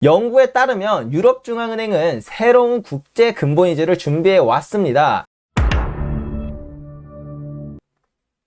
연구에 따르면 유럽중앙은행은 새로운 국제 근본이자를 준비해 왔습니다.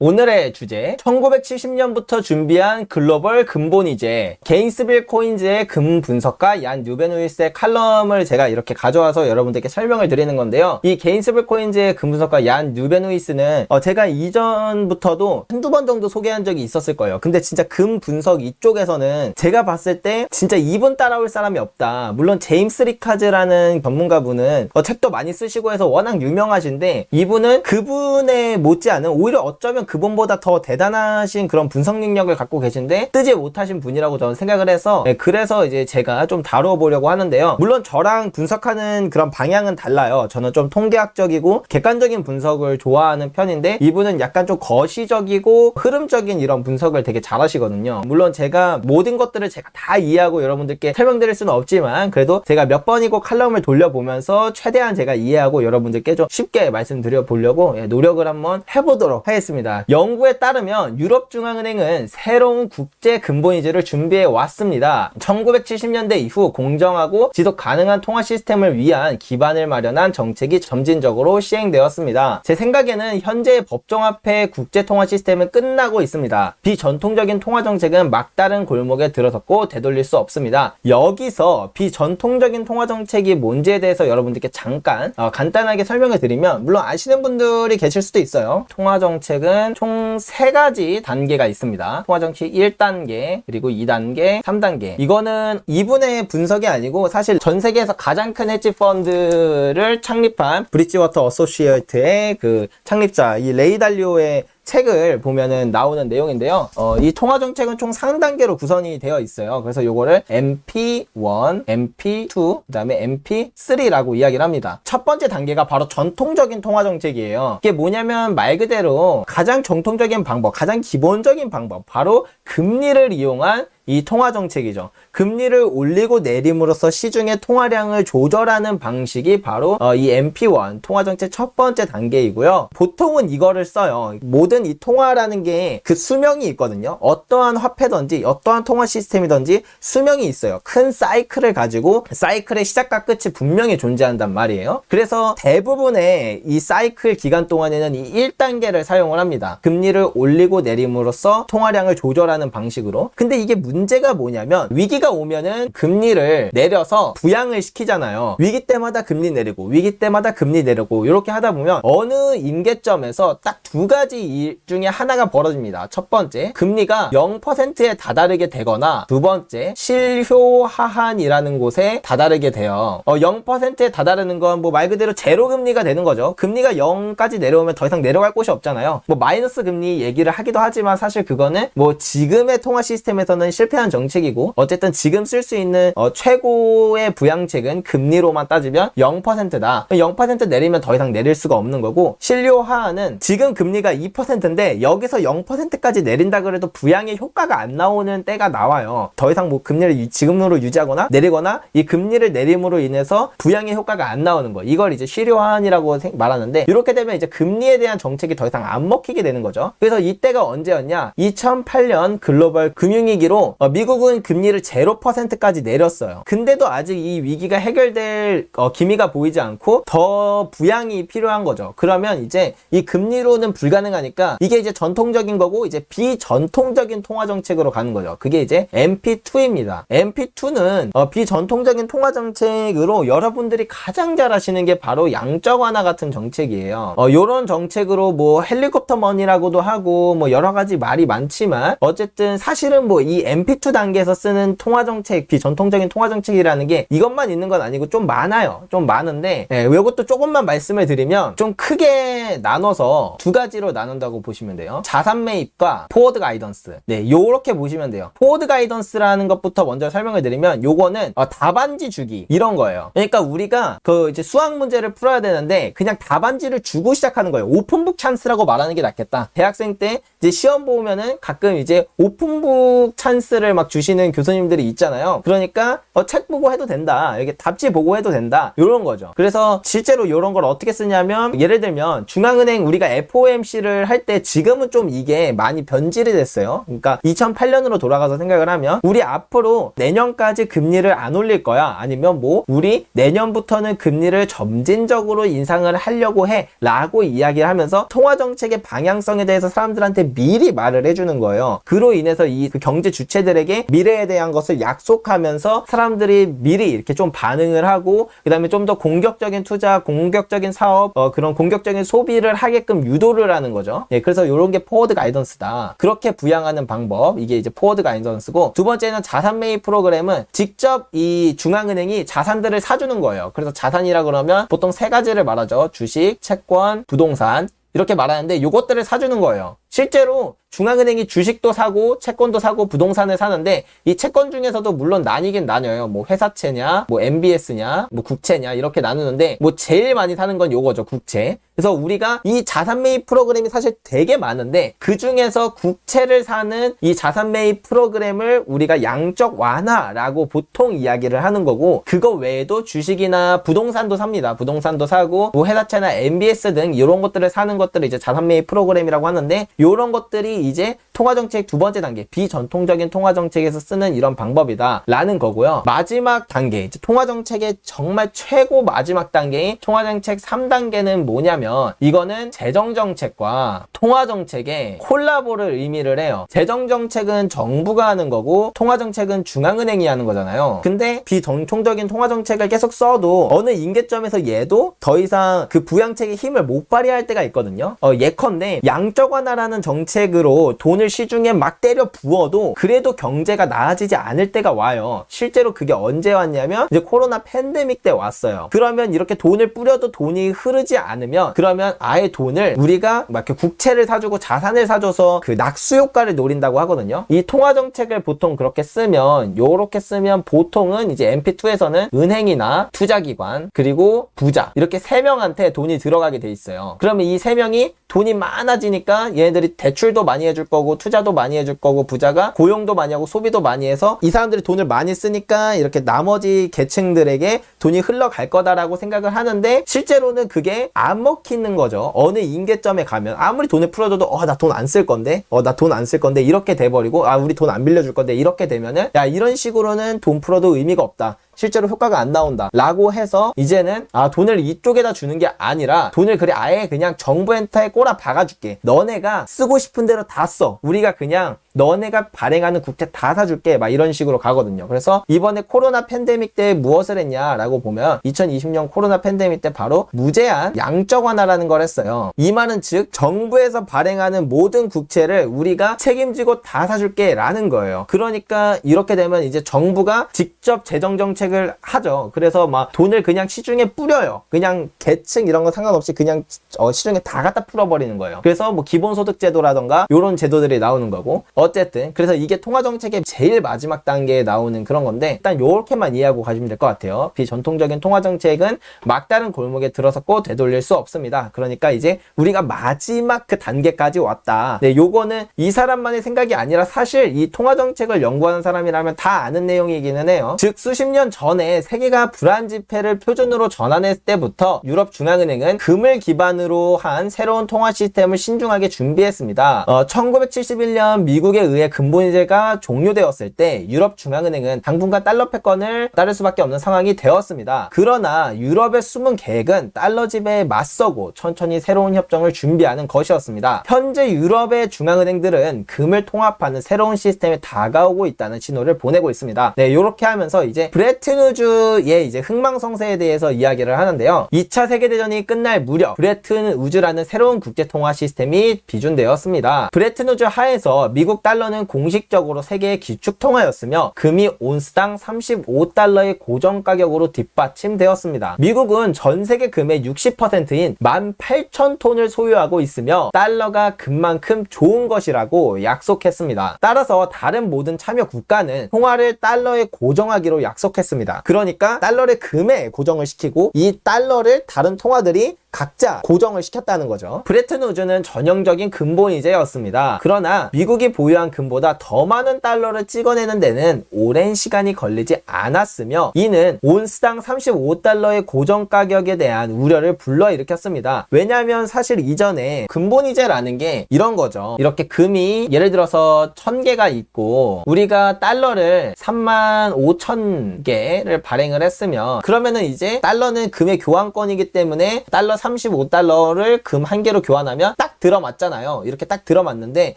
오늘의 주제, 1970년부터 준비한 글로벌 근본이제, 게인스빌 코인즈의 금 분석가 얀 뉴벤우이스의 칼럼을 제가 이렇게 가져와서 여러분들께 설명을 드리는 건데요. 이 게인스빌 코인즈의 금 분석가 얀 뉴벤우이스는 제가 이전부터도 한두 번 정도 소개한 적이 있었을 거예요. 근데 진짜 금 분석 이쪽에서는 제가 봤을 때 진짜 이분 따라올 사람이 없다. 물론 제임스 리카즈라는 전문가분은 책도 많이 쓰시고 해서 워낙 유명하신데, 이분은 그분에 못지않은, 오히려 어쩌면 그분보다 더 대단하신 그런 분석 능력을 갖고 계신데 뜨지 못하신 분이라고 저는 생각을 해서, 그래서 이제 제가 좀 다루어 보려고 하는데요. 물론 저랑 분석하는 그런 방향은 달라요. 저는 좀 통계학적이고 객관적인 분석을 좋아하는 편인데, 이분은 약간 좀 거시적이고 흐름적인 이런 분석을 되게 잘하시거든요. 물론 제가 모든 것들을 제가 다 이해하고 여러분들께 설명드릴 수는 없지만, 그래도 제가 몇 번이고 칼럼을 돌려보면서 최대한 제가 이해하고 여러분들께 좀 쉽게 말씀드려 보려고 노력을 한번 해보도록 하겠습니다. 연구에 따르면 유럽중앙은행은 새로운 국제 근본이자를 준비해 왔습니다. 1970년대 이후 공정하고 지속 가능한 통화 시스템을 위한 기반을 마련한 정책이 점진적으로 시행되었습니다. 제 생각에는 현재의 법정화폐 국제 통화 시스템은 끝나고 있습니다. 비전통적인 통화 정책은 막다른 골목에 들어섰고 되돌릴 수 없습니다. 여기서 비전통적인 통화 정책이 뭔지에 대해서 여러분들께 잠깐 간단하게 설명을 드리면, 물론 아시는 분들이 계실 수도 있어요. 통화 정책은 총 3가지 단계가 있습니다. 통화정책 1단계, 그리고 2단계, 3단계. 이거는 이분의 분석이 아니고 사실 전 세계에서 가장 큰 헤지 펀드를 창립한 브릿지워터 어소시에이트의 그 창립자, 이 레이 달리오의 책을 보면은 나오는 내용인데요. 이 통화정책은 총 3단계로 구성이 되어 있어요. 그래서 요거를 MP1, MP2, 그 다음에 MP3라고 이야기를 합니다. 첫 번째 단계가 바로 전통적인 통화정책이에요. 이게 뭐냐면 말 그대로 가장 정통적인 방법, 가장 기본적인 방법, 바로 금리를 이용한 이 통화정책이죠. 금리를 올리고 내림으로써 시중의 통화량을 조절하는 방식이 바로 이 MP1 통화정책 첫 번째 단계이고요. 보통은 이거를 써요. 모든 이 통화라는 게 그 수명이 있거든요. 어떠한 화폐든지 어떠한 통화 시스템이든지 수명이 있어요. 큰 사이클을 가지고 사이클의 시작과 끝이 분명히 존재한단 말이에요. 그래서 대부분의 이 사이클 기간 동안에는 이 1단계를 사용을 합니다. 금리를 올리고 내림으로써 통화량을 조절하는 방식으로. 근데 이게 문제가 뭐냐면, 위기가 오면은 금리를 내려서 부양을 시키잖아요. 위기 때마다 금리 내리고 위기 때마다 금리 내리고 이렇게 하다 보면 어느 임계점에서 딱 2가지 일 중에 하나가 벌어집니다. 첫 번째, 금리가 0%에 다다르게 되거나, 두 번째, 실효 하한이라는 곳에 다다르게 돼요. 0%에 다다르는 건 뭐 말 그대로 제로 금리가 되는 거죠. 금리가 0까지 내려오면 더 이상 내려갈 곳이 없잖아요. 뭐 마이너스 금리 얘기를 하기도 하지만 사실 그거는 뭐 지금의 통화 시스템에서는 실패한 정책이고, 어쨌든 지금 쓸 수 있는 최고의 부양책은 금리로만 따지면 0%다. 0% 내리면 더 이상 내릴 수가 없는 거고, 실효 하한은 지금 금리가 2%인데 여기서 0%까지 내린다 그래도 부양의 효과가 안 나오는 때가 나와요. 더 이상 뭐 금리를 지금으로 유지하거나 내리거나 이 금리를 내림으로 인해서 부양의 효과가 안 나오는 거, 이걸 이제 실효 하한이라고 말하는데, 이렇게 되면 이제 금리에 대한 정책이 더 이상 안 먹히게 되는 거죠. 그래서 이때가 언제였냐? 2008년 글로벌 금융위기로 미국은 금리를 0%까지 내렸어요. 근데도 아직 이 위기가 해결될 기미가 보이지 않고 더 부양이 필요한 거죠. 그러면 이제 이 금리로는 불가능하니까 이게 이제 전통적인 거고, 이제 비전통적인 통화 정책으로 가는 거죠. 그게 이제 MP2입니다. MP2는 비전통적인 통화 정책으로 여러분들이 가장 잘 아시는 게 바로 양적 완화 같은 정책이에요. 요런 정책으로 뭐 헬리콥터 머니라고도 하고 뭐 여러 가지 말이 많지만, 어쨌든 사실은 뭐 이 MP2 단계에서 쓰는 통화정책, 비전통적인 통화정책이라는 게 이것만 있는 건 아니고 좀 많아요. 좀 많은데, 이것도 조금만 말씀을 드리면 좀 크게 나눠서 2가지로 나눈다고 보시면 돼요. 자산 매입과 포워드 가이던스. 요렇게 보시면 돼요. 포워드 가이던스라는 것부터 먼저 설명을 드리면, 요거는 답안지 주기, 이런 거예요. 그러니까 우리가 그 이제 수학 문제를 풀어야 되는데 그냥 답안지를 주고 시작하는 거예요. 오픈북 찬스라고 말하는 게 낫겠다. 대학생 때 이제 시험 보면은 가끔 이제 오픈북 찬스를 막 주시는 교수님들이 있잖아요. 그러니까 책 보고 해도 된다. 이렇게 답지 보고 해도 된다. 이런 거죠. 그래서 실제로 이런 걸 어떻게 쓰냐면 예를 들면 중앙은행 우리가 FOMC를 할 때 지금은 좀 이게 많이 변질이 됐어요. 그러니까 2008년으로 돌아가서 생각을 하면 우리 앞으로 내년까지 금리를 안 올릴 거야. 아니면 뭐 우리 내년부터는 금리를 점진적으로 인상을 하려고 해 라고 이야기를 하면서 통화정책의 방향성에 대해서 사람들한테 미리 말을 해주는 거예요. 그로 인해서 그 경제 주체들에게 미래에 대한 것을 약속하면서 사람들이 미리 이렇게 좀 반응을 하고 그 다음에 좀 더 공격적인 투자, 공격적인 사업, 그런 공격적인 소비를 하게끔 유도를 하는 거죠. 예, 그래서 이런 게 포워드 가이던스다. 그렇게 부양하는 방법, 이게 이제 포워드 가이던스고, 두 번째는 자산 매입 프로그램은 직접 이 중앙은행이 자산들을 사주는 거예요. 그래서 자산이라 그러면 보통 세 가지를 말하죠. 주식, 채권, 부동산 이렇게 말하는데 이것들을 사주는 거예요. 실제로 중앙은행이 주식도 사고 채권도 사고 부동산을 사는데 이 채권 중에서도 물론 나뉘긴 나뉘어요. 뭐 회사채냐, 뭐 MBS냐, 뭐 국채냐 이렇게 나누는데 뭐 제일 많이 사는 건 요거죠. 국채. 그래서 우리가 이 자산 매입 프로그램이 사실 되게 많은데 그 중에서 국채를 사는 이 자산 매입 프로그램을 우리가 양적 완화라고 보통 이야기를 하는 거고, 그거 외에도 주식이나 부동산도 삽니다. 부동산도 사고 뭐 회사채나 MBS 등 이런 것들을 사는 것들을 이제 자산 매입 프로그램이라고 하는데, 이런 것들이 이제 통화정책 두 번째 단계, 비전통적인 통화정책에서 쓰는 이런 방법이다 라는 거고요. 마지막 단계, 이제 통화정책의 정말 최고 마지막 단계인 통화정책 3단계는 뭐냐면, 이거는 재정정책과 통화정책의 콜라보를 의미를 해요. 재정정책은 정부가 하는 거고 통화정책은 중앙은행이 하는 거잖아요. 근데 비전통적인 통화정책을 계속 써도 어느 임계점에서 얘도 더 이상 그 부양책의 힘을 못 발휘할 때가 있거든요. 예컨대 양적 완화라는 정책으로 돈을 시중에 막 때려 부어도 그래도 경제가 나아지지 않을 때가 와요. 실제로 그게 언제 왔냐면 이제 코로나 팬데믹 때 왔어요. 그러면 이렇게 돈을 뿌려도 돈이 흐르지 않으면, 그러면 아예 돈을 우리가 막 이렇게 국채를 사주고 자산을 사줘서 그 낙수 효과를 노린다고 하거든요. 이 통화 정책을 보통 그렇게 쓰면, 요렇게 쓰면 보통은 이제 MP2에서는 은행이나 투자기관 그리고 부자 이렇게 세 명한테 돈이 들어가게 돼 있어요. 그러면 이 세 명이 돈이 많아지니까 얘네들이 대출도 많이 해줄 거고 투자도 많이 해줄 거고 부자가 고용도 많이 하고 소비도 많이 해서 이 사람들이 돈을 많이 쓰니까 이렇게 나머지 계층들에게 돈이 흘러갈 거다라고 생각을 하는데, 실제로는 그게 안 먹히는 거죠. 어느 임계점에 가면 아무리 돈을 풀어줘도 나 돈 안 쓸 건데 나 돈 안 쓸 건데 이렇게 돼버리고, 우리 돈 안 빌려줄 건데 이렇게 되면은 야, 이런 식으로는 돈 풀어도 의미가 없다, 실제로 효과가 안 나온다 라고 해서 이제는 돈을 이쪽에다 주는 게 아니라 돈을 아예 그냥 정부한테 꼬라 박아줄게, 너네가 쓰고 싶은 대로 다 써, 우리가 그냥 너네가 발행하는 국채 다 사줄게, 막 이런 식으로 가거든요. 그래서 이번에 코로나 팬데믹 때 무엇을 했냐라고 보면 2020년 코로나 팬데믹 때 바로 무제한 양적 완화라는 걸 했어요. 이 말은 즉 정부에서 발행하는 모든 국채를 우리가 책임지고 다 사줄게 라는 거예요. 그러니까 이렇게 되면 이제 정부가 직접 재정 정책을 하죠. 그래서 막 돈을 그냥 시중에 뿌려요. 그냥 계층 이런 거 상관없이 그냥 시중에 다 갖다 풀어버리는 거예요. 그래서 뭐 기본소득제도라던가 이런 제도들이 나오는 거고, 어쨌든 그래서 이게 통화정책의 제일 마지막 단계에 나오는 그런 건데, 일단 요렇게만 이해하고 가시면 될 것 같아요. 비전통적인 통화정책은 막다른 골목에 들어섰고 되돌릴 수 없습니다. 그러니까 이제 우리가 마지막 그 단계까지 왔다. 네, 요거는 이 사람만의 생각이 아니라 사실 이 통화정책을 연구하는 사람이라면 다 아는 내용이기는 해요. 즉 수십 년 전에 세계가 불안지폐를 표준으로 전환했을 때부터 유럽 중앙은행은 금을 기반으로 한 새로운 통화 시스템을 신중하게 준비했습니다. 1971년 미국에 의해 금본위제가 종료되었을 때 유럽 중앙은행은 당분간 달러 패권을 따를 수밖에 없는 상황이 되었습니다. 그러나 유럽의 숨은 계획은 달러 지배에 맞서고 천천히 새로운 협정을 준비하는 것이었습니다. 현재 유럽의 중앙은행들은 금을 통합하는 새로운 시스템에 다가오고 있다는 신호를 보내고 있습니다. 네, 이렇게 하면서 이제 브레튼 우즈의 이제 흥망성쇠에 대해서 이야기를 하는데요. 2차 세계대전이 끝날 무렵 브레튼 우즈라는 새로운 국제통화 시스템이 비준되었습니다. 브레튼 우즈 하에서 미국 달러는 공식적으로 세계의 기축통화였으며 금이 온스당 35달러의 고정가격으로 뒷받침되었습니다. 미국은 전 세계 금의 60%인 18,000톤을 소유하고 있으며 달러가 금만큼 좋은 것이라고 약속했습니다. 따라서 다른 모든 참여 국가는 통화를 달러에 고정하기로 약속했습니다. 그러니까 달러를 금에 고정을 시키고 이 달러를 다른 통화들이 각자 고정을 시켰다는 거죠. 브레튼-우즈는 전형적인 근본이제였습니다. 그러나 미국이 보유한 금보다 더 많은 달러를 찍어내는 데는 오랜 시간이 걸리지 않았으며 이는 온스당 35달러의 고정 가격에 대한 우려를 불러일으켰습니다. 왜냐하면 사실 이전에 근본이제라는 게 이런 거죠. 이렇게 금이 예를 들어서 1000개가 있고 우리가 달러를 35,000개를 발행을 했으면 그러면은 이제 달러는 금의 교환권이기 때문에 달러 35달러를 금 한 개로 교환하면 딱 들어맞잖아요. 이렇게 딱 들어맞는데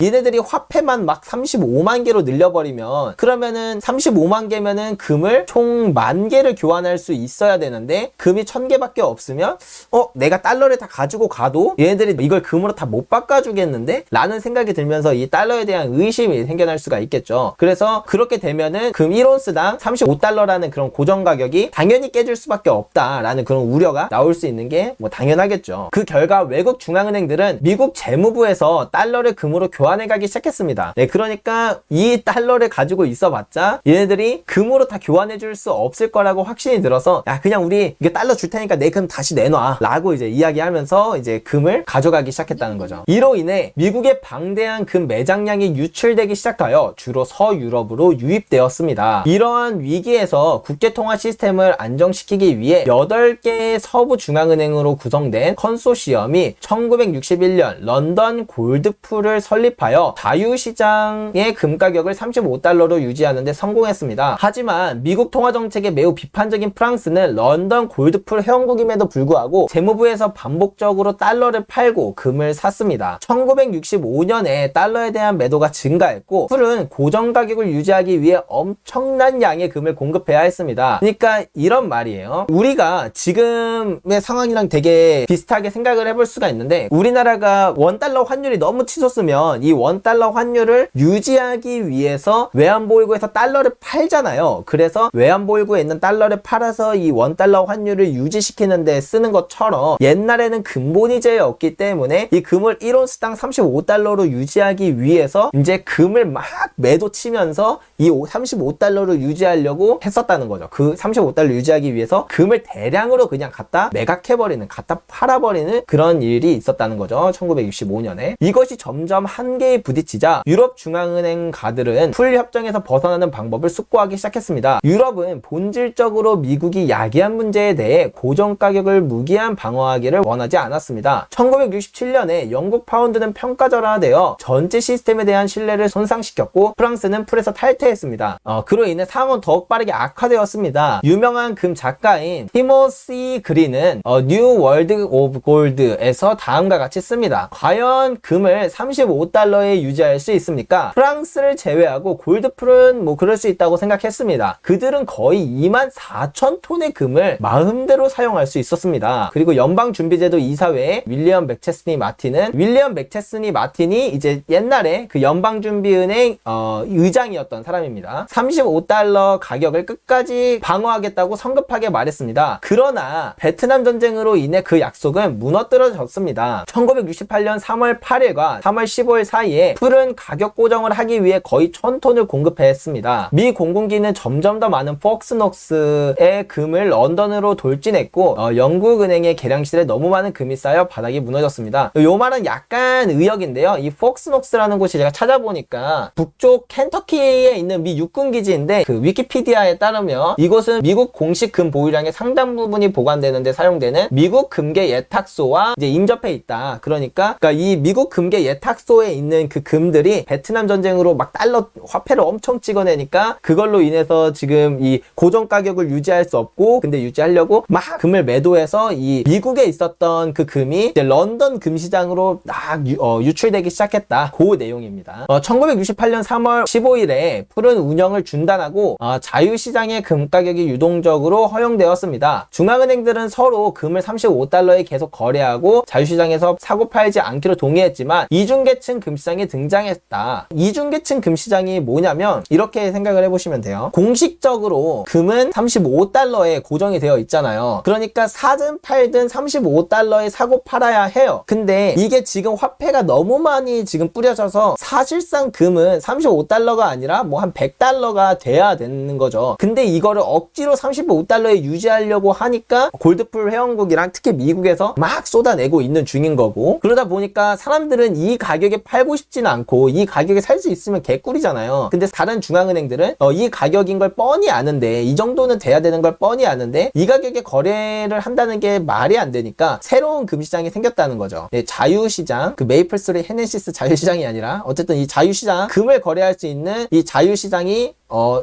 얘네들이 화폐만 막 35만 개로 늘려버리면 그러면은 35만 개면은 금을 총 10,000개를 교환할 수 있어야 되는데 금이 1000개밖에 없으면 내가 달러를 다 가지고 가도 얘네들이 이걸 금으로 다 못 바꿔주겠는데? 라는 생각이 들면서 이 달러에 대한 의심이 생겨날 수가 있겠죠. 그래서 그렇게 되면은 금 1온스당 35달러라는 그런 고정 가격이 당연히 깨질 수밖에 없다라는 그런 우려가 나올 수 있는 게 뭐 당연하겠죠. 그 결과 외국 중앙은행들은 미국 재무부에서 달러를 금으로 교환해 가기 시작했습니다. 네, 그러니까 이 달러를 가지고 있어봤자 얘네들이 금으로 다 교환해 줄 수 없을 거라고 확신이 들어서 야 그냥 우리 이게 달러 줄 테니까 내 금 다시 내놔 라고 이제 이야기하면서 이제 금을 가져가기 시작했다는 거죠. 이로 인해 미국의 방대한 금 매장량이 유출되기 시작하여 주로 서유럽으로 유입되었습니다. 이러한 위기에서 국제통화 시스템을 안정시키기 위해 8개의 서부 중앙은행으로 구성된 컨소시엄이 1961년 런던 골드풀을 설립하여 자유시장의 금 가격을 35달러로 유지하는 데 성공했습니다. 하지만 미국 통화정책에 매우 비판적인 프랑스는 런던 골드풀 회원국임에도 불구하고 재무부에서 반복적으로 달러를 팔고 금을 샀습니다. 1965년에 달러에 대한 매도가 증가했고 풀은 고정 가격을 유지하기 위해 엄청난 양의 금을 공급해야 했습니다. 그러니까 이런 말이에요. 우리가 지금의 상황이랑 되게 비슷하게 생각을 해볼 수가 있는데 우리나라가 원달러 환율이 너무 치솟으면 이 원달러 환율을 유지하기 위해서 외환보유고에서 달러를 팔잖아요. 그래서 외환보유고에 있는 달러를 팔아서 이 원달러 환율을 유지시키는 데 쓰는 것처럼 옛날에는 근본이제였기 때문에 이 금을 1온스당 35달러로 유지하기 위해서 이제 금을 막 매도 치면서 이 35달러를 유지하려고 했었다는 거죠. 그 35달러 유지하기 위해서 금을 대량으로 그냥 갖다 매각해버리는, 갖다 팔아버리는 그런 일이 있었다는 거죠. 1965년에. 이것이 점점 한계에 부딪히자 유럽 중앙은행가들은 풀 협정에서 벗어나는 방법을 숙고하기 시작했습니다. 유럽은 본질적으로 미국이 야기한 문제에 대해 고정 가격을 무기한 방어하기를 원하지 않았습니다. 1967년에 영국 파운드는 평가절하되어 전체 시스템에 대한 신뢰를 손상시켰고 프랑스는 풀에서 탈퇴했습니다. 그로 인해 상황은 더욱 빠르게 악화되었습니다. 유명한 금 작가인 티모시 그린은 뉴 월드 오브 골드에서 다음과 같이 씁니다. 과연 금을 35달러에 유지할 수 있습니까? 프랑스를 제외하고 골드풀은 뭐 그럴 수 있다고 생각했습니다. 그들은 거의 24,000톤의 금을 마음대로 사용할 수 있었습니다. 그리고 연방준비제도 이사회의 윌리엄 맥체스니 마틴이 이제 옛날에 그 연방준비은행 의장이었던 사람입니다. 35달러 가격을 끝까지 방어하겠다고 성급하게 말했습니다. 그러나 베트남 전쟁으로 인해 그 약속은 무너뜨려졌습니다. 1968년 3월 8일과 3월 15일 사이에 풀은 가격 고정을 하기 위해 거의 1000톤을 공급했습니다. 미 공군기는 점점 더 많은 폭스녹스의 금을 런던으로 돌진했고 영국은행의 계량실에 너무 많은 금이 쌓여 바닥이 무너졌습니다. 요 말은 약간 의역인데요. 이 폭스녹스라는 곳이 제가 찾아보니까 북쪽 켄터키에 있는 미 육군기지인데 그 위키피디아에 따르면 이곳은 미국 공식 금 보유량의 상당 부분이 보관되는 데 사용되는 미국 금괴 예탁소와 이제 인접해 있다. 그러니까 이 미국 금괴 예탁소에 있는 그 금들이 베트남 전쟁으로 막 달러 화폐를 엄청 찍어내니까 그걸로 인해서 지금 이 고정 가격을 유지할 수 없고 근데 유지하려고 막 금을 매도해서 이 미국에 있었던 그 금이 이제 런던 금시장으로 막 유출되기 시작했다. 그 내용입니다. 1968년 3월 15일에 풀은 운영을 중단하고 자유시장의 금 가격이 유동적으로 허용되었습니다. 중앙은행들은 서로 금을 35달러에 계속 거래하고 자유시장에서 사고 팔지 팔지 않기로 동의했지만 이중계층 금시장이 등장했다. 이중계층 금시장이 뭐냐면 이렇게 생각을 해보시면 돼요. 공식적으로 금은 35달러에 고정이 되어 있잖아요. 그러니까 사든 팔든 35달러에 사고 팔아야 해요. 근데 이게 지금 화폐가 너무 많이 지금 뿌려져서 사실상 금은 35달러가 아니라 뭐 한 100달러가 돼야 되는 거죠. 근데 이거를 억지로 35달러에 유지하려고 하니까 골드풀 회원국이랑 특히 미국에서 막 쏟아내고 있는 중인 거고, 그러다 보니까 사람들은 이 가격에 팔고 싶지는 않고 이 가격에 살 수 있으면 개꿀이잖아요. 근데 다른 중앙은행들은 이 가격인 걸 뻔히 아는데, 이 정도는 돼야 되는 걸 뻔히 아는데 이 가격에 거래를 한다는 게 말이 안 되니까 새로운 금시장이 생겼다는 거죠. 네, 자유시장, 그 메이플스토리 헤네시스 자유시장이 아니라 어쨌든 이 자유시장, 금을 거래할 수 있는 이 자유시장이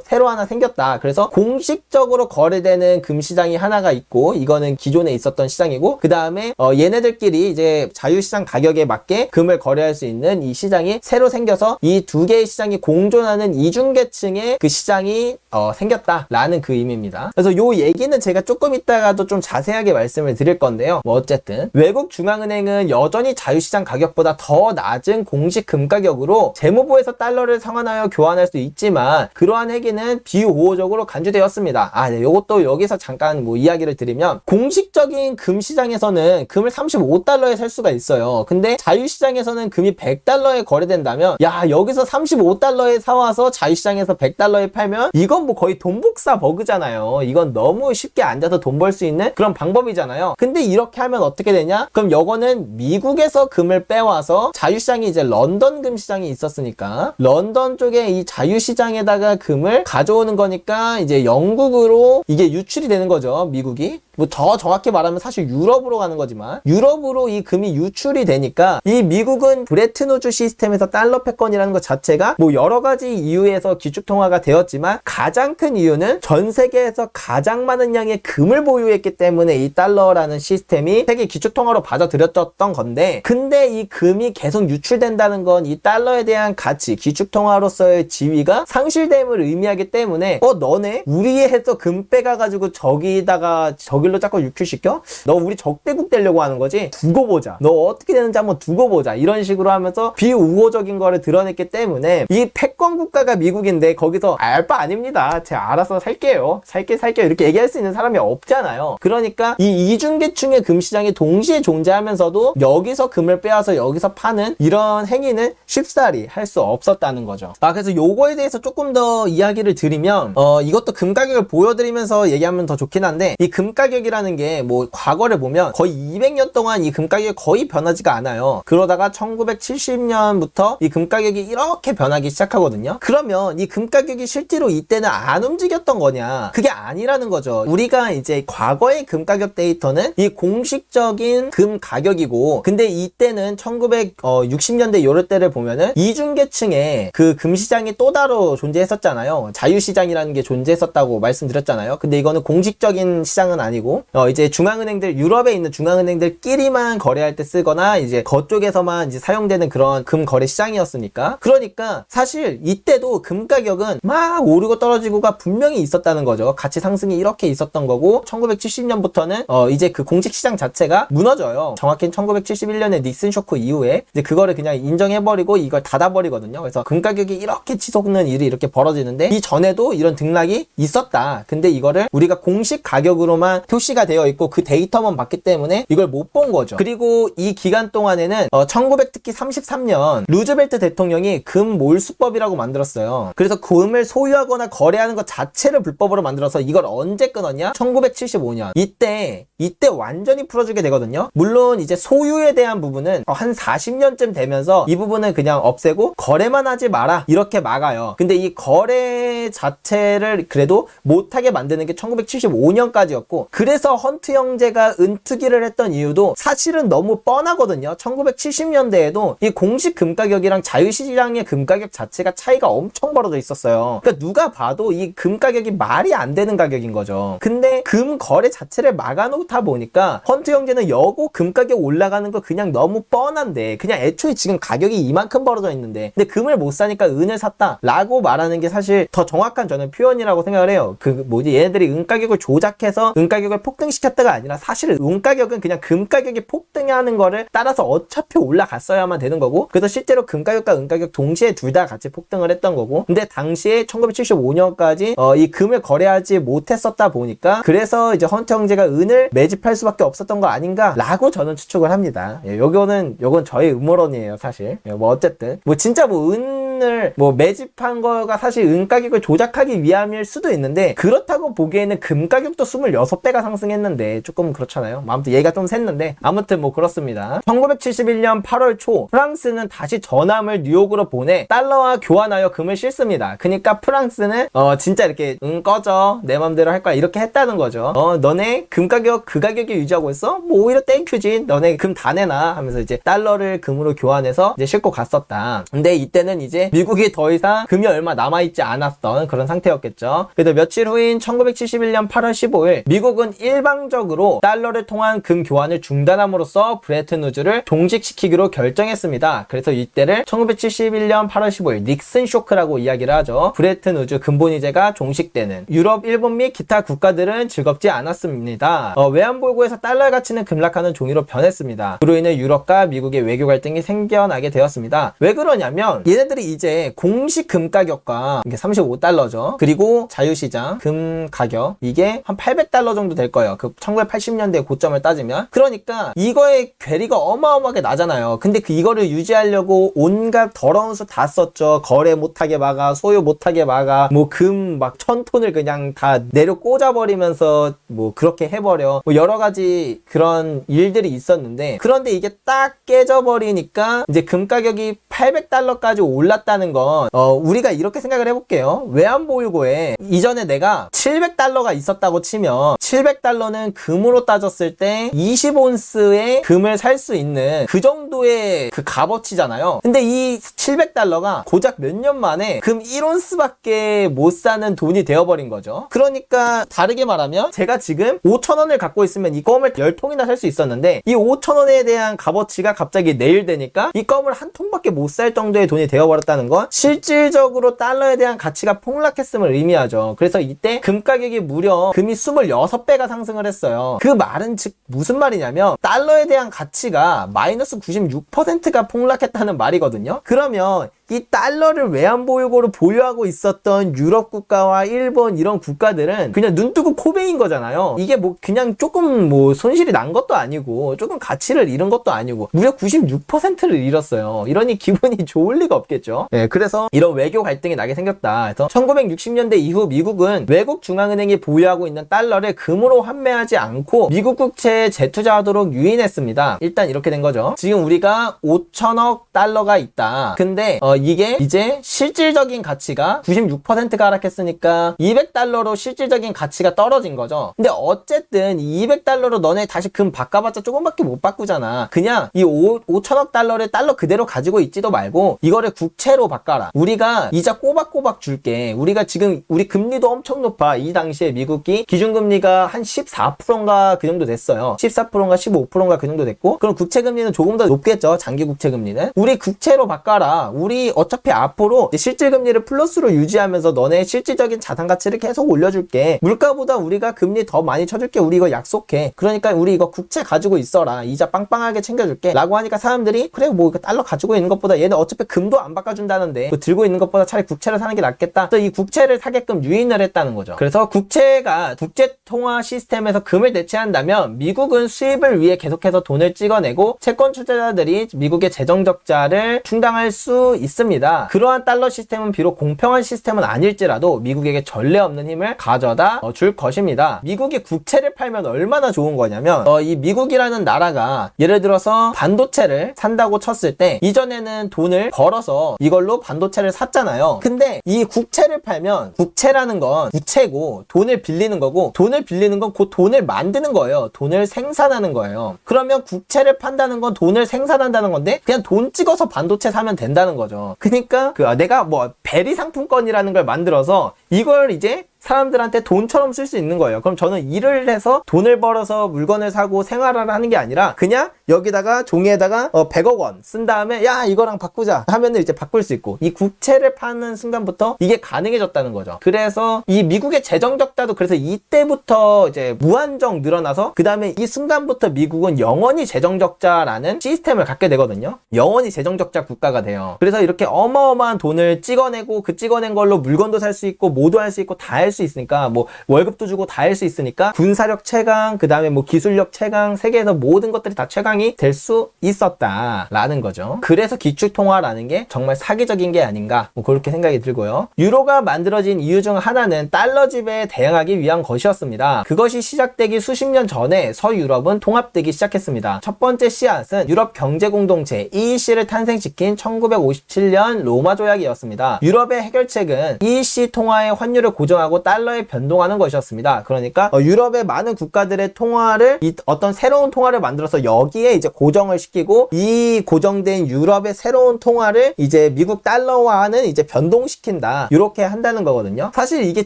새로 하나 생겼다. 그래서 공식적으로 거래되는 금시장이 하나가 있고, 이거는 기존에 있었던 시장이고, 그 다음에 얘네들끼리 이제 자유시장 가격에 맞게 금을 거래할 수 있는 이 시장이 새로 생겨서 이 두 개의 시장이 공존하는 이중계층의 그 시장이 생겼다라는 그 의미입니다. 그래서 요 얘기는 제가 조금 이따가도 좀 자세하게 말씀을 드릴 건데요. 뭐 어쨌든 외국 중앙은행은 여전히 자유시장 가격보다 더 낮은 공식 금 가격으로 재무부에서 달러를 상환하여 교환할 수 있지만, 그러한 행위는 비우호적으로 간주되었습니다. 네, 요것도 여기서 잠깐 뭐 이야기를 드리면, 공식적인 금 시장에서는 금을 35달러에 살 수가 있어요. 근데 자유시장에서는 금이 100달러에 거래된다면, 야, 여기서 35달러에 사와서 자유시장에서 100달러에 팔면 이건 뭐 거의 돈복사 버그잖아요. 이건 너무 쉽게 앉아서 돈 벌 수 있는 그런 방법이잖아요. 근데 이렇게 하면 어떻게 되냐? 그럼 요거는 미국에서 금을 빼와서, 자유시장이 이제 런던 금시장이 있었으니까 런던 쪽에 이 자유시장에다가 금을 가져오는 거니까 이제 영국으로 이게 유출이 되는 거죠. 미국이. 뭐 더 정확히 말하면 사실 유럽으로 가는 거지만, 유럽으로 이 금이 유출이 되니까 이 미국은 브레튼우즈 시스템에서 달러 패권이라는 것 자체가 뭐 여러 가지 이유에서 기축통화가 되었지만, 가장 큰 이유는 전 세계에서 가장 많은 양의 금을 보유했기 때문에 이 달러라는 시스템이 세계 기축통화로 받아들여졌던 건데, 근데 이 금이 계속 유출된다는 건 이 달러에 대한 가치, 기축통화로서의 지위가 상실됨을 의미하기 때문에 너네 우리에 해서 금 빼가가지고 저길로 자꾸 유출시켜? 너 우리 적대국 되려고 하는 거지? 두고 보자. 너 어떻게 되는지 한번 두고 보자. 이런 식으로 하면서 비우호적인 거를 드러냈기 때문에, 이 패권 국가가 미국인데 거기서 알바 아닙니다. 제가 알아서 살게요. 살게요. 이렇게 얘기할 수 있는 사람이 없잖아요. 그러니까 이 이중계층의 금시장이 동시에 존재하면서도 여기서 금을 빼와서 여기서 파는 이런 행위는 쉽사리 할 수 없었다는 거죠. 그래서 요거에 대해서 조금 더 이야기를 드리면, 이것도 금 가격을 보여드리면서 얘기하면 더 좋긴 한데, 이 금 가격이라는 게 뭐 과거를 보면 거의 200년 동안 이 금 가격이 거의 변하지가 않아요. 그러다가 1970년부터 이 금 가격이 이렇게 변하기 시작하거든요. 그러면 이 금 가격이 실제로 이때는 안 움직였던 거냐? 그게 아니라는 거죠. 우리가 이제 과거의 금 가격 데이터는 이 공식적인 금 가격이고, 근데 이때는 1960년대 요럴 때를 보면은 이중계층의 그 금시장이 또 따로 존재했었잖아요. 자유시장이라는 게 존재했었다고 말씀드렸잖아요. 근데 이거는 공식적인 시장은 아니고, 이제 중앙은행들, 유럽에 있는 중앙은행들끼리만 거래할 때 쓰거나 이제 그쪽에서만 이제 사용되는 그런 금 거래 시장이었으니까. 그러니까 사실 이때도 금 가격은 막 오르고 떨어지고가 분명히 있었다는 거죠. 가치 상승이 이렇게 있었던 거고, 1970년부터는 이제 그 공식 시장 자체가 무너져요. 정확히는 1971년에 닉슨 쇼크 이후에 이제 그거를 그냥 인정해버리고 이걸 닫아버리거든요. 그래서 금 가격이 이렇게 치솟는 일이 이렇게 벌어지는데, 이 전에도 이런 등락이 있었다. 근데 이거를 우리가 공식 가격으로만 표시가 되어 있고 그 데이터만 봤기 때문에 이걸 못 본 거죠. 그리고 이 기간 동안에는 1900 33년 루즈벨트 대통령이 금 몰수법이라고 만들었어요. 그래서 금을 소유하거나 거래하는 것 자체를 불법으로 만들어서 이걸 언제 끊었냐? 1975년. 이때 완전히 풀어주게 되거든요. 물론 이제 소유에 대한 부분은 한 40년쯤 되면서 이 부분은 그냥 없애고 거래만 하지 마라 이렇게 막아요. 근데 이 거래 자체를 그래도 못하게 만드는 게 1975년까지였고, 그래서 헌트 형제가 은투기를 했던 이유도 사실은 너무 뻔하거든요. 1970년대에도 이 공식 금 가격이랑 자유시장의 금 가격 자체가 차이가 엄청 벌어져 있었어요. 그러니까 누가 봐도 이 금 가격이 말이 안 되는 가격인 거죠. 근데 금 거래 자체를 막아놓은 그렇다 보니까 헌트 형제는 여고 금 가격 올라가는 거 그냥 너무 뻔한데, 그냥 애초에 지금 가격이 이만큼 벌어져 있는데 근데 금을 못 사니까 은을 샀다 라고 말하는 게 사실 더 정확한 저는 표현이라고 생각을 해요. 얘네들이 은 가격을 조작해서 은 가격을 폭등시켰다가 아니라 사실 은 가격은 그냥 금 가격이 폭등하는 거를 따라서 어차피 올라갔어야만 되는 거고, 그래서 실제로 금 가격과 은 가격 동시에 둘 다 같이 폭등을 했던 거고, 근데 당시에 1975년까지 이 금을 거래하지 못했었다 보니까 그래서 이제 헌트 형제가 은을 매집할 수밖에 없었던 거 아닌가 라고 저는 추측을 합니다. 요건 저의 음모론이에요, 사실. 뭐 어쨌든 뭐 진짜 뭐 은을 뭐 매집한 거가 사실 은 가격을 조작하기 위함일 수도 있는데, 그렇다고 보기에는 금 가격도 26배가 상승했는데 조금 그렇잖아요. 아무튼 얘가 좀 샜는데 아무튼 뭐 그렇습니다. 1971년 8월 초 프랑스는 다시 전함을 뉴욕으로 보내 달러와 교환하여 금을 싣습니다. 그러니까 프랑스는 진짜 이렇게 꺼져 내 맘대로 할 거야 이렇게 했다는 거죠. 너네 금 가격 그 가격이 유지하고 있어? 뭐 오히려 땡큐지. 너네 금 다 내놔 하면서 이제 달러를 금으로 교환해서 이제 싣고 갔었다. 근데 이때는 이제 미국이 더 이상 금이 얼마 남아있지 않았던 그런 상태였겠죠. 그래도 며칠 후인 1971년 8월 15일 미국은 일방적으로 달러를 통한 금 교환을 중단함으로써 브레튼 우즈를 종식시키기로 결정했습니다. 그래서 이때를 1971년 8월 15일 닉슨 쇼크라고 이야기를 하죠. 브레튼 우즈 근본위제가 종식되는 유럽, 일본 및 기타 국가들은 즐겁지 않았습니다. 외환보유고에서 달러의 가치는 급락하는 종이로 변했습니다. 그로 인해 유럽과 미국의 외교 갈등이 생겨나게 되었습니다. 왜 그러냐면 얘네들이 이제 공식 금 가격과 이게 35달러죠. 그리고 자유시장 금 가격 이게 한 800달러 정도 될 거예요. 그 1980년대 고점을 따지면. 그러니까 이거의 괴리가 어마어마하게 나잖아요. 근데 이거를 유지하려고 온갖 더러운 수 다 썼죠. 거래 못하게 막아, 소유 못하게 막아, 뭐 금 막 1000톤을 그냥 다 내려 꽂아버리면서 뭐 그렇게 해버려. 뭐 여러 가지 그런 일들이 있었는데, 그런데 이게 딱 깨져버리니까 이제 금 가격이 800달러까지 올랐다는 건 우리가 이렇게 생각을 해볼게요. 외환보유고에 이전에 내가 700달러가 있었다고 치면 700달러는 금으로 따졌을 때 20온스의 금을 살 수 있는 그 정도의 그 값어치잖아요. 근데 이 700달러가 고작 몇 년 만에 금 1온스밖에 못 사는 돈이 되어버린 거죠. 그러니까 다르게 말하면 제가 지금 5,000원을 갖고 있으면 이 껌을 10통이나 살 수 있었는데 이 5,000원에 대한 값어치가 갑자기 내일 되니까 이 껌을 한 통밖에 못 살 정도의 돈이 되어버렸다는 건 실질적으로 달러에 대한 가치가 폭락했음을 의미하죠. 그래서 이때 금 가격이 무려 금이 26배가 상승을 했어요. 그 말은 즉 무슨 말이냐면 달러에 대한 가치가 마이너스 96%가 폭락했다는 말이거든요. 그러면 이 달러를 외환보유고로 보유하고 있었던 유럽 국가와 일본 이런 국가들은 그냥 눈 뜨고 코 베인 거잖아요. 이게 뭐 그냥 조금 뭐 손실이 난 것도 아니고 조금 가치를 잃은 것도 아니고 무려 96%를 잃었어요. 이러니 기분이 좋을 리가 없겠죠. 네, 그래서 이런 외교 갈등이 나게 생겼다. 그래서 1960년대 이후 미국은 외국 중앙은행이 보유하고 있는 달러를 금으로 환매하지 않고 미국 국채에 재투자하도록 유인했습니다. 일단 이렇게 된 거죠. 지금 우리가 5천억 달러가 있다. 근데 이게 이제 실질적인 가치가 96%가 하락했으니까 200달러로 실질적인 가치가 떨어진 거죠. 근데 어쨌든 200달러로 너네 다시 금 바꿔봤자 조금밖에 못 바꾸잖아. 그냥 이 5천억 달러를 달러 그대로 가지고 있지도 말고 이거를 국채로 바꿔라. 우리가 이자 꼬박꼬박 줄게. 우리가 지금 우리 금리도 엄청 높아. 이 당시에 미국이 기준금리가 한 14%인가 그 정도 됐어요. 14%인가 15%인가 그 정도 됐고, 그럼 국채금리는 조금 더 높겠죠. 장기 국채금리는. 우리 국채로 바꿔라. 우리 어차피 앞으로 실질금리를 플러스로 유지하면서 너네 실질적인 자산 가치를 계속 올려줄게. 물가보다 우리가 금리 더 많이 쳐줄게. 우리 이거 약속해. 그러니까 우리 이거 국채 가지고 있어라. 이자 빵빵하게 챙겨줄게. 라고 하니까 사람들이 그래 뭐 달러 가지고 있는 것보다 얘는 어차피 금도 안 바꿔준다는데 뭐 들고 있는 것보다 차라리 국채를 사는 게 낫겠다. 또 이 국채를 사게끔 유인을 했다는 거죠. 그래서 국채가 국제통화 시스템에서 금을 대체한다면 미국은 수입을 위해 계속해서 돈을 찍어내고 채권 투자자들이 미국의 재정 적자를 충당할 수 있습니다. 그러한 달러 시스템은 비록 공평한 시스템은 아닐지라도 미국에게 전례 없는 힘을 가져다 줄 것입니다. 미국이 국채를 팔면 얼마나 좋은 거냐면 이 미국이라는 나라가 예를 들어서 반도체를 산다고 쳤을 때 이전에는 돈을 벌어서 이걸로 반도체를 샀잖아요. 근데 이 국채를 팔면 국채라는 건 부채고 돈을 빌리는 거고, 돈을 빌리는 건 곧 돈을 만드는 거예요. 돈을 생산하는 거예요. 그러면 국채를 판다는 건 돈을 생산한다는 건데 그냥 돈 찍어서 반도체 사면 된다는 거죠. 그러니까 내가 뭐 베리 상품권이라는 걸 만들어서 이걸 이제 사람들한테 돈처럼 쓸 수 있는 거예요. 그럼 저는 일을 해서 돈을 벌어서 물건을 사고 생활을 하는 게 아니라 그냥 여기다가 종이에다가 100억 원 쓴 다음에 야 이거랑 바꾸자 하면은 이제 바꿀 수 있고, 이 국채를 파는 순간부터 이게 가능해졌다는 거죠. 그래서 이 미국의 재정 적자도 그래서 이때부터 이제 무한정 늘어나서 그 다음에 이 순간부터 미국은 영원히 재정 적자라는 시스템을 갖게 되거든요. 영원히 재정 적자 국가가 돼요. 그래서 이렇게 어마어마한 돈을 찍어내고 그 찍어낸 걸로 물건도 살 수 있고 뭐도 할 수 있고 다 할 수 있으니까, 뭐 월급도 주고 다 할 수 있으니까 군사력 최강, 그 다음에 뭐 기술력 최강, 세계에서 모든 것들이 다 최강이 될 수 있었다라는 거죠. 그래서 기축통화라는 게 정말 사기적인 게 아닌가, 뭐 그렇게 생각이 들고요. 유로가 만들어진 이유 중 하나는 달러 지배에 대응하기 위한 것이었습니다. 그것이 시작되기 수십 년 전에 서유럽은 통합되기 시작했습니다. 첫 번째 씨앗은 유럽 경제공동체 EEC를 탄생시킨 1957년 로마 조약이었습니다. 유럽의 해결책은 EEC 통화의 환율을 고정하고 달러에 변동하는 것이었습니다. 그러니까 유럽의 많은 국가들의 통화를 어떤 새로운 통화를 만들어서 여기에 이제 고정을 시키고, 이 고정된 유럽의 새로운 통화를 이제 미국 달러와는 이제 변동시킨다, 이렇게 한다는 거거든요. 사실 이게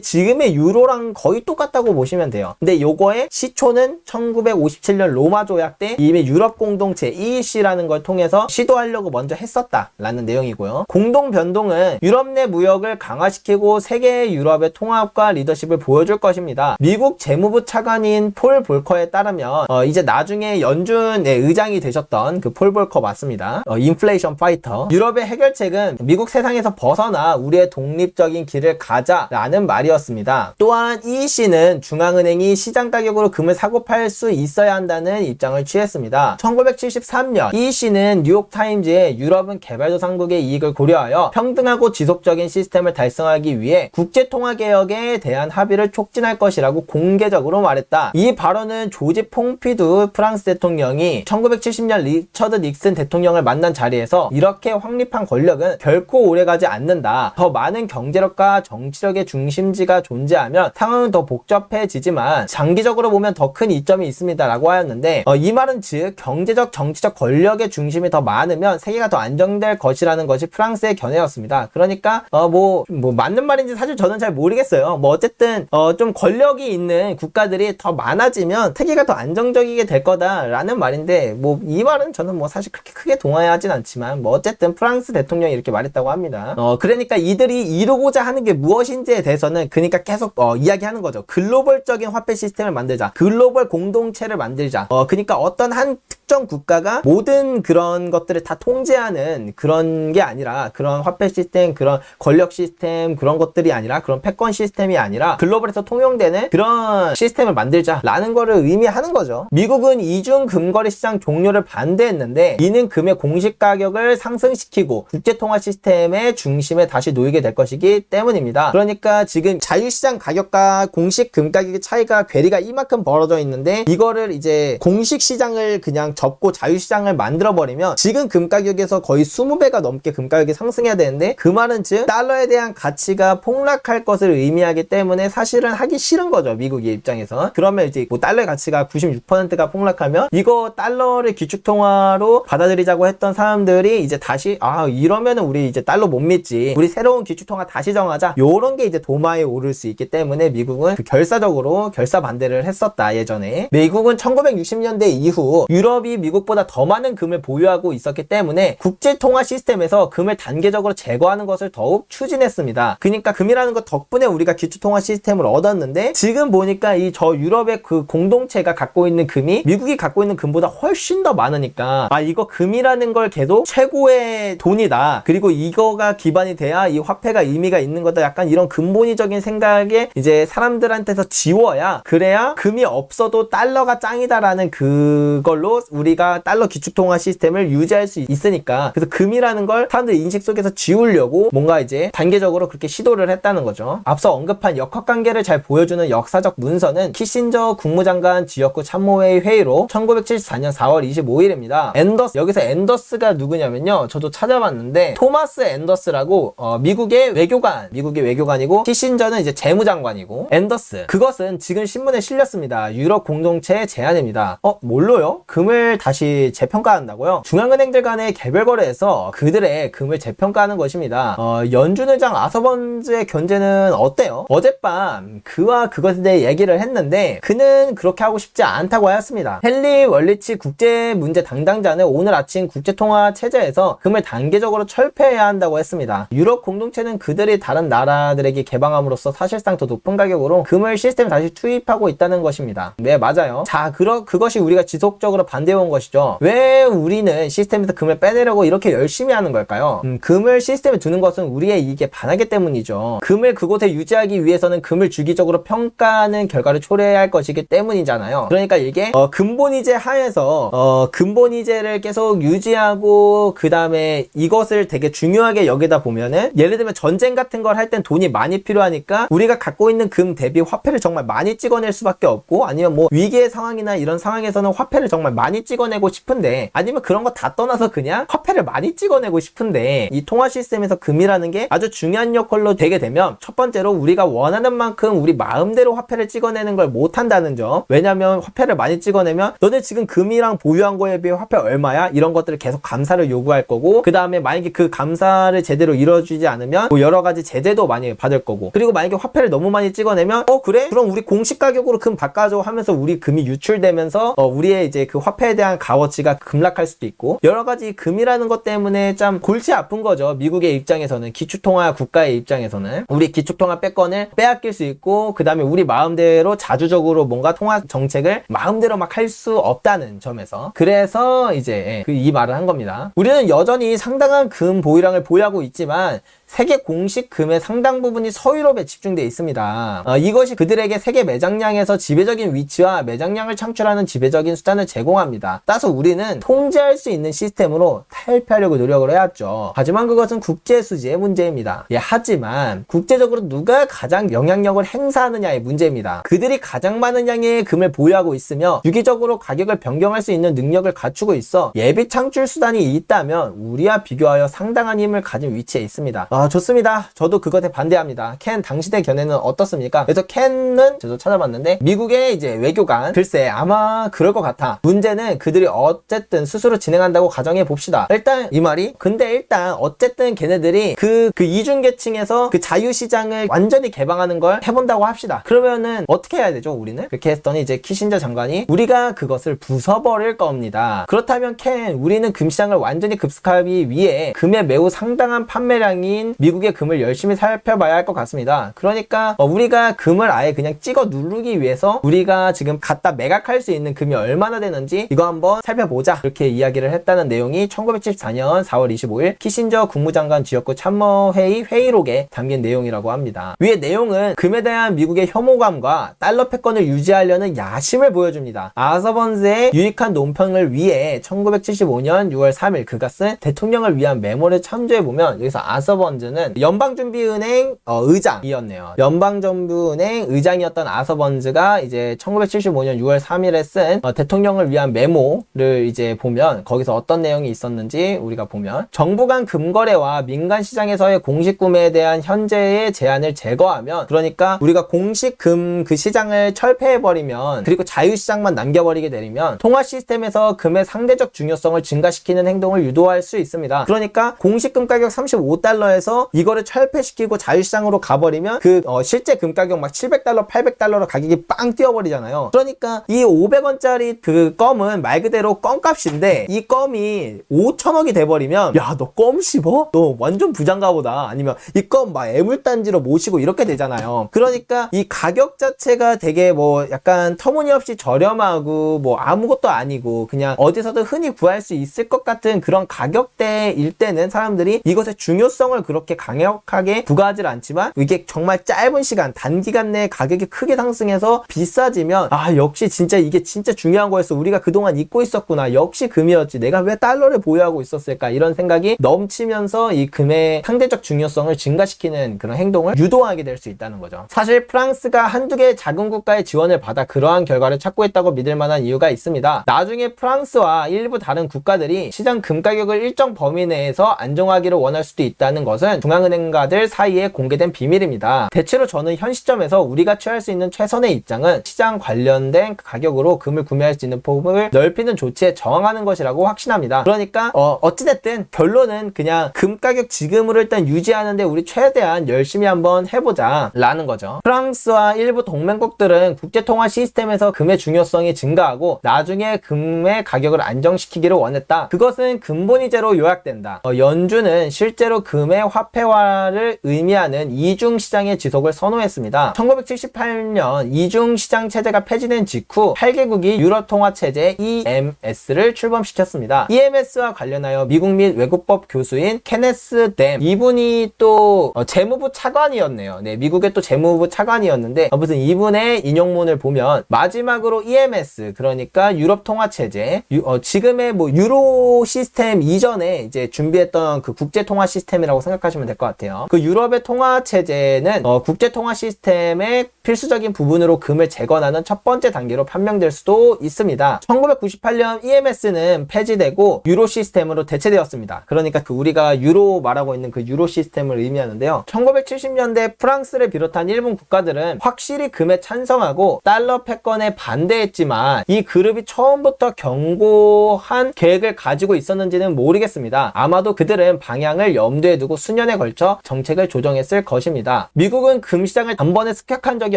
지금의 유로랑 거의 똑같다고 보시면 돼요. 근데 요거의 시초는 1957년 로마 조약 때 이미 유럽 공동체 EEC라는 걸 통해서 시도하려고 먼저 했었다라는 내용이고요. 공동 변동은 유럽 내 무역을 강화시키고 세계의 유럽의 통합과 리더십을 보여줄 것입니다. 미국 재무부 차관인 폴 볼커에 따르면 이제 나중에 연준의 의장이 되셨던 그 폴 볼커 맞습니다. 인플레이션 파이터. 유럽의 해결책은 미국 세상에서 벗어나 우리의 독립적인 길을 가자라는 말이었습니다. 또한 EEC는 중앙은행이 시장 가격으로 금을 사고 팔 수 있어야 한다는 입장을 취했습니다. 1973년 EEC는 뉴욕타임즈에 유럽은 개발도상국의 이익을 고려하여 평등하고 지속적인 시스템을 달성하기 위해 국제통화개혁에 대한 합의를 촉진할 것이라고 공개적으로 말했다. 이 발언은 조지 퐁피두 프랑스 대통령이 1970년 리처드 닉슨 대통령을 만난 자리에서 이렇게 확립한 권력은 결코 오래가지 않는다. 더 많은 경제력과 정치력의 중심지가 존재하면 상황은 더 복잡해지지만 장기적으로 보면 더 큰 이점이 있습니다 라고 하였는데, 이 말은 즉 경제적 정치적 권력의 중심이 더 많으면 세계가 더 안정될 것이라는 것이 프랑스의 견해였습니다. 그러니까 뭐 맞는 말인지 사실 저는 잘 모르겠어요. 뭐 어쨌든 좀 권력이 있는 국가들이 더 많아지면 세계가 더 안정적이게 될 거다라는 말인데, 뭐 이 말은 저는 뭐 사실 그렇게 크게 동의하진 않지만, 뭐 어쨌든 프랑스 대통령이 이렇게 말했다고 합니다. 그러니까 이들이 이루고자 하는 게 무엇인지에 대해서는 그러니까 계속 이야기하는 거죠. 글로벌적인 화폐 시스템을 만들자, 글로벌 공동체를 만들자. 그러니까 어떤 한 특정 국가가 모든 그런 것들을 다 통제하는 그런 게 아니라, 그런 화폐 시스템, 그런 권력 시스템, 그런 것들이 아니라, 그런 패권 시스템이 아니라 글로벌에서 통용되는 그런 시스템을 만들자라는 거를 의미하는 거죠. 미국은 이중 금거래 시장 종료를 반대했는데 이는 금의 공시 가격을 상승시키고 국제통화 시스템의 중심에 다시 놓이게 될 것이기 때문입니다. 그러니까 지금 자유시장 가격과 공식 금 가격의 차이가, 괴리가 이만큼 벌어져 있는데 이거를 이제 공식 시장을 그냥 접고 자유시장을 만들어버리면 지금 금 가격에서 거의 20배가 넘게 금 가격이 상승해야 되는데, 그 말은 즉 달러에 대한 가치가 폭락할 것을 의미하기 때문에 사실은 하기 싫은 거죠, 미국의 입장에서. 그러면 이제 뭐 달러의 가치가 96%가 폭락하면 이거 달러를 기축통화로 받아들이자고 했던 사람들이 이제 다시 이러면은 우리 이제 달러 못 믿지, 우리 새로운 기축통화 다시 정하자, 요런 게 이제 도마에 오를 수 있기 때문에 미국은 그 결사적으로 결사 반대를 했었다. 예전에 미국은 1960년대 이후 유럽이 미국보다 더 많은 금을 보유하고 있었기 때문에 국제통화 시스템에서 금을 단계적으로 제거하는 것을 더욱 추진했습니다. 그러니까 금이라는 것 덕분에 우리가 기축통화 시스템을 얻었는데, 지금 보니까 이 저 유럽의 그 공동체가 갖고 있는 금이 미국이 갖고 있는 금보다 훨씬 더 많으니까 이거 금이라는 걸 계속 최고의 돈이다, 그리고 이거가 기반이 돼야 이 화폐가 의미가 있는 거다, 약간 이런 근본이적인 생각에 이제 사람들한테서 지워야, 그래야 금이 없어도 달러가 짱이다라는 그걸로 우리가 달러 기축통화 시스템을 유지할 수 있으니까, 그래서 금이라는 걸 사람들 인식 속에서 지우려고 뭔가 이제 단계적으로 그렇게 시도를 했다는 거죠. 앞서 언급한 역학관계를 잘 보여주는 역사적 문서는 키신저 국무장관 지역구 참모회의 회의로 1974년 4월 25일입니다. 앤더스, 여기서 앤더스가 누구냐면요, 저도 찾아봤는데 토마스 앤더스라고 미국의 외교관이고, 키신저는 이제 재무장관이고, 앤더스, 그것은 지금 신문에 실렸습니다. 유럽 공동체의 제안입니다. 뭘로요? 금을 다시 재평가한다고요? 중앙은행들 간의 개별 거래에서 그들의 금을 재평가하는 것입니다. 연준 의장 아서번즈의 견제는 어때요? 어젯밤 그와 그것에 대해 얘기를 했는데 그는 그렇게 하고 싶지 않다고 하였습니다. 헨리 월리치 국제문제 담당자는 오늘 아침 국제통화체제에서 금을 단계적으로 철폐해야 한다고 했습니다. 유럽 공동체는 그들이 다른 나라들에게 개방함으로써 사실상 더 높은 가격으로 금을 시스템에 다시 투입하고 있다는 것입니다. 네, 맞아요. 자, 그것이 우리가 지속적으로 반대해온 것이죠. 왜 우리는 시스템에서 금을 빼내려고 이렇게 열심히 하는 걸까요? 금을 시스템에 두는 것은 우리의 이익에 반하기 때문이죠. 금을 그곳에 유지하기 위해서는 금을 주기적으로 평가하는 결과를 초래해야 할 것이기 때문이잖아요. 그러니까 이게 근본이제 하에서 근본이제를 계속 유지하고 그 다음에 이것을 되게 중요하게 여기다 보면은 예를 들면 전쟁 같은 걸 할 땐 돈이 많이 필요하니까 우리가 갖고 있는 금 대비 화폐를 정말 많이 찍어낼 수밖에 없고, 아니면 뭐 위기의 상황이나 이런 상황에서는 화폐를 정말 많이 찍어내고 싶은데, 아니면 그런 거 다 떠나서 그냥 화폐를 많이 찍어내고 싶은데, 이 통화 시스템에서 금이라는 게 아주 중요한 역할로 되게 되면 첫 번째로 우리가 원하는 만큼 우리 마음대로 화폐를 찍어내는 걸 못한다는 점. 왜냐면 화폐를 많이 찍어내면 너네 지금 금이랑 보유한 거에 비해 화폐 얼마야? 이런 것들을 계속 감사를 요구할 거고, 그 다음에 만약에 그 감사를 제대로 이루어주지 않으면 뭐 여러 가지 제재도 많이 받을 거고, 그리고 만약에 화폐를 너무 많이 찍어내면 그래? 그럼 우리 공식 가격으로 금 바꿔줘 하면서 우리 금이 유출되면서 우리의 이제 그 화폐에 대한 값어치가 급락할 수도 있고, 여러 가지 금이라는 것 때문에 참 골치 아픈 거죠. 미국의 입장에서는, 기축통화 국가의 입장에서는 우리 기축통화 패권을 빼앗길 수 있고, 그 다음에 우리 마음대로 자주적으로 뭔가 통화 정책을 마음대로 막 할 수 없다는 점에서, 그래서 이제 이 말을 한 겁니다. 우리는 여전히 상당한 금 보유량을 보유하고 있지만 세계 공식 금의 상당 부분이 서유럽에 집중되어 있습니다. 이것이 그들에게 세계 매장량에서 지배적인 위치와 매장량을 창출하는 지배적인 수단을 제공합니다. 따라서 우리는 통제할 수 있는 시스템으로 탈피하려고 노력을 해왔죠. 하지만 그것은 국제 수지의 문제입니다. 하지만 국제적으로 누가 가장 영향력을 행사하느냐의 문제입니다. 그들이 가장 많은 양의 금을 보유하고 있으며 유기적으로 가격을 변경할 수 있는 능력을 갖추고 있어 예비 창출 수단이 있다면 우리와 비교하여 상당한 힘을 가진 위치에 있습니다. 좋습니다. 저도 그것에 반대합니다. 켄 당시의 견해는 어떻습니까? 그래서 켄은 저도 찾아봤는데 미국의 이제 외교관, 글쎄 아마 그럴 것 같아. 문제는 그들이 어쨌든 스스로 진행한다고 가정해 봅시다. 일단 이 말이, 근데 일단 어쨌든 걔네들이 그 이중계층에서 그 자유시장을 완전히 개방하는 걸 해본다고 합시다. 그러면은 어떻게 해야 되죠, 우리는? 그렇게 했더니 이제 키신저 장관이 우리가 그것을 부숴버릴 겁니다. 그렇다면 켄, 우리는 금시장을 완전히 급습하기 위해 금의 매우 상당한 판매량인 미국의 금을 열심히 살펴봐야 할 것 같습니다. 그러니까 우리가 금을 아예 그냥 찍어 누르기 위해서 우리가 지금 갖다 매각할 수 있는 금이 얼마나 되는지 이거 한번 살펴보자, 이렇게 이야기를 했다는 내용이 1974년 4월 25일 키신저 국무장관 지역구 참모회의 회의록에 담긴 내용이라고 합니다. 위의 내용은 금에 대한 미국의 혐오감과 달러 패권을 유지하려는 야심을 보여줍니다. 아서번즈의 유익한 논평을 위해 1975년 6월 3일 그가 쓴 대통령을 위한 메모를 참조해보면, 여기서 아서번즈는 연방준비은행 의장이었네요. 연방정부은행 의장이었던 아서번즈가 이제 1975년 6월 3일에 쓴 대통령을 위한 메모를 이제 보면 거기서 어떤 내용이 있었는지 우리가 보면, 정부 간 금거래와 민간 시장에서의 공식 구매에 대한 현재의 제한을 제거하면, 그러니까 우리가 공식 금 그 시장을 철폐해버리면 그리고 자유시장만 남겨버리게 되면 통화 시스템에서 금의 상대적 중요성을 증가시키는 행동을 유도할 수 있습니다. 그러니까 공식 금 가격 35달러에서 이거를 철폐시키고 자유시장으로 가버리면 그 실제 금 가격 막 700달러, 800달러로 가격이 빵 뛰어버리잖아요. 그러니까 이 500원짜리 그 껌은 말 그대로 껌값인데 이 껌이 5천억이 돼버리면, 야, 너 껌 씹어? 너 완전 부장가 보다. 아니면 이 껌 막 애물단지로 모시고 이렇게 되잖아요. 그러니까 이 가격 자체가 되게 뭐 약간 터무니없이 저렴하고 뭐 아무것도 아니고 그냥 어디서든 흔히 구할 수 있을 것 같은 그런 가격대일 때는 사람들이 이것의 중요성을 그렇게 강력하게 부과하지 않지만, 이게 정말 짧은 시간, 단기간 내에 가격이 크게 상승해서 비싸지면, 역시 진짜 이게 진짜 중요한 거였어. 우리가 그동안 잊고 있었구나. 역시 금이었지. 내가 왜 달러를 보유하고 있었을까? 이런 생각이 넘치면서 이 금의 상대적 중요성을 증가시키는 그런 행동을 유도하게 될 수 있다는 거죠. 사실 프랑스가 한두 개의 작은 국가의 지원을 받아 그러한 결과를 찾고 있다고 믿을 만한 이유가 있습니다. 나중에 프랑스와 일부 다른 국가들이 시장 금 가격을 일정 범위 내에서 안정하기를 원할 수도 있다는 것은 것은 중앙은행가들 사이에 공개된 비밀입니다. 대체로 저는 현 시점에서 우리가 취할 수 있는 최선의 입장은 시장 관련된 가격으로 금을 구매할 수 있는 폭을 넓히는 조치에 저항하는 것이라고 확신합니다. 그러니까 어찌됐든 결론은 그냥 금 가격 지금으로 일단 유지하는데 우리 최대한 열심히 한번 해보자 라는 거죠. 프랑스와 일부 동맹국들은 국제통화 시스템에서 금의 중요성이 증가하고 나중에 금의 가격을 안정시키기를 원했다. 그것은 근본이제로 요약된다. 연준은 실제로 금의 화폐화를 의미하는 이중시장의 지속을 선호했습니다. 1978년 이중시장 체제가 폐지된 직후 8개국이 유럽통화체제 EMS를 출범시켰습니다. EMS와 관련하여 미국 및 외국법 교수인 케네스 댐, 이분이 또 재무부 차관이었네요. 네, 미국의 또 재무부 차관이었는데 무슨 이분의 인용문을 보면 마지막으로 EMS, 그러니까 유럽통화체제, 지금의 뭐 유로 시스템 이전에 이제 준비했던 그 국제통화 시스템이라고 생각하시면 될 것 같아요. 그 유럽의 통화체제는 국제통화 시스템의 필수적인 부분으로 금을 재건하는 첫 번째 단계로 판명될 수도 있습니다. 1998년 EMS는 폐지되고 유로 시스템으로 대체되었습니다. 그러니까 그 우리가 유로 말하고 있는 그 유로 시스템을 의미하는데요. 1970년대 프랑스를 비롯한 일본 국가들은 확실히 금에 찬성하고 달러 패권에 반대했지만 이 그룹이 처음부터 견고한 계획을 가지고 있었는지는 모르겠습니다. 아마도 그들은 방향을 염두에 두고 수년에 걸쳐 정책을 조정했을 것입니다. 미국은 금시장을 단번에 습격한 적이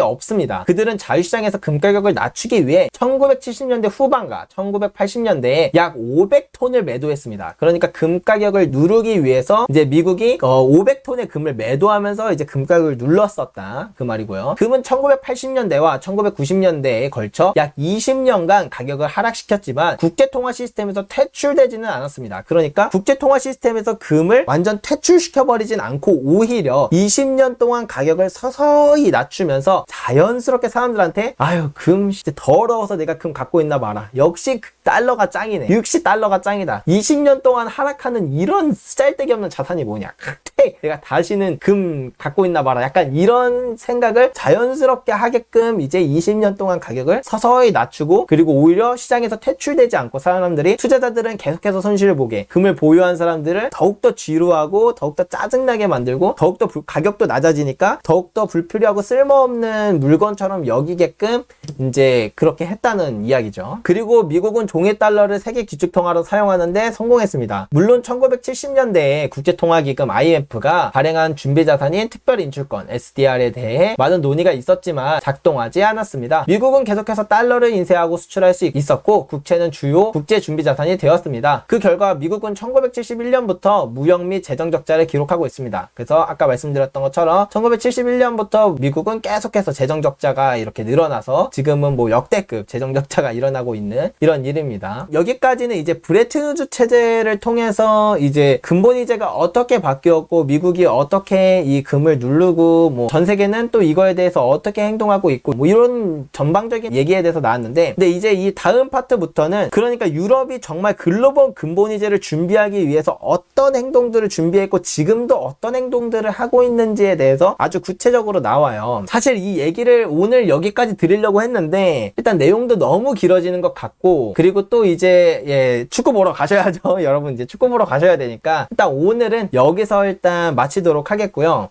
없습니다. 그들은 자유시장에서 금 가격을 낮추기 위해 1970년대 후반과 1980년대에 약 500톤을 매도했습니다. 그러니까 금 가격을 누르기 위해서 이제 미국이 500톤의 금을 매도하면서 이제 금 가격을 눌렀었다, 그 말이고요. 금은 1980년대와 1990년대에 걸쳐 약 20년간 가격을 하락시켰지만 국제통화 시스템에서 퇴출되지는 않았습니다. 그러니까 국제통화 시스템에서 금을 완전 퇴출시켜버리진 않고 오히려 20년 동안 가격을 서서히 낮추면서 자연스럽게 사람들한테 아유 금 진짜 더러워서 내가 금 갖고 있나 봐라. 역시 달러가 짱이네. 역시 달러가 짱이다. 20년 동안 하락하는 이런 쓰잘데기 없는 자산이 뭐냐. 내가 다시는 금 갖고 있나 봐라. 약간 이런 생각을 자연스럽게 하게끔 이제 20년 동안 가격을 서서히 낮추고, 그리고 오히려 시장에서 퇴출되지 않고 사람들이, 투자자들은 계속해서 손실을 보게, 금을 보유한 사람들을 더욱더 지루하고 더욱더 짜증나게 만들고 더욱더 가격도 낮아지니까 더욱더 불필요하고 쓸모없는 물건처럼 여기게끔 이제 그렇게 했다는 이야기죠. 그리고 미국은 종이 달러를 세계 기축통화로 사용하는데 성공했습니다. 물론 1970년대에 국제통화기금 IMF가 발행한 준비자산인 특별인출권 SDR에 대해 많은 논의가 있었지만 작동하지 않았습니다. 미국은 계속해서 달러를 인쇄하고 수출할 수 있었고 국채는 주요 국제 준비자산이 되었습니다. 그 결과 미국은 1971년부터 무역 및 재정 적자를 기록하고 있습니다. 그래서 아까 말씀드렸던 것처럼 1971년부터 미국은 계속해서 재정 적자가 이렇게 늘어나서 지금은 뭐 역대급 재정 적자가 일어나고 있는 이런 일입니다. 여기까지는 이제 브레튼 우즈 체제를 통해서 이제 근본이제가 어떻게 바뀌었고 미국이 어떻게 이 금을 누르고 뭐 전 세계는 또 이거에 대해서 어떻게 행동하고 있고 뭐 이런 전방적인 얘기에 대해서 나왔는데, 근데 이제 이 다음 파트부터는 그러니까 유럽이 정말 글로벌 근본이제를 준비하기 위해서 어떤 행동들을 준비했고 지금도 어떤 행동들을 하고 있는지에 대해서 아주 구체적으로 나와요. 사실 이 얘기를 오늘 여기까지 드리려고 했는데 일단 내용도 너무 길어지는 것 같고, 그리고 또 이제 축구 보러 가셔야죠. 여러분 이제 축구 보러 가셔야 되니까 일단 오늘은 여기서 일단 마치도록 하겠고요.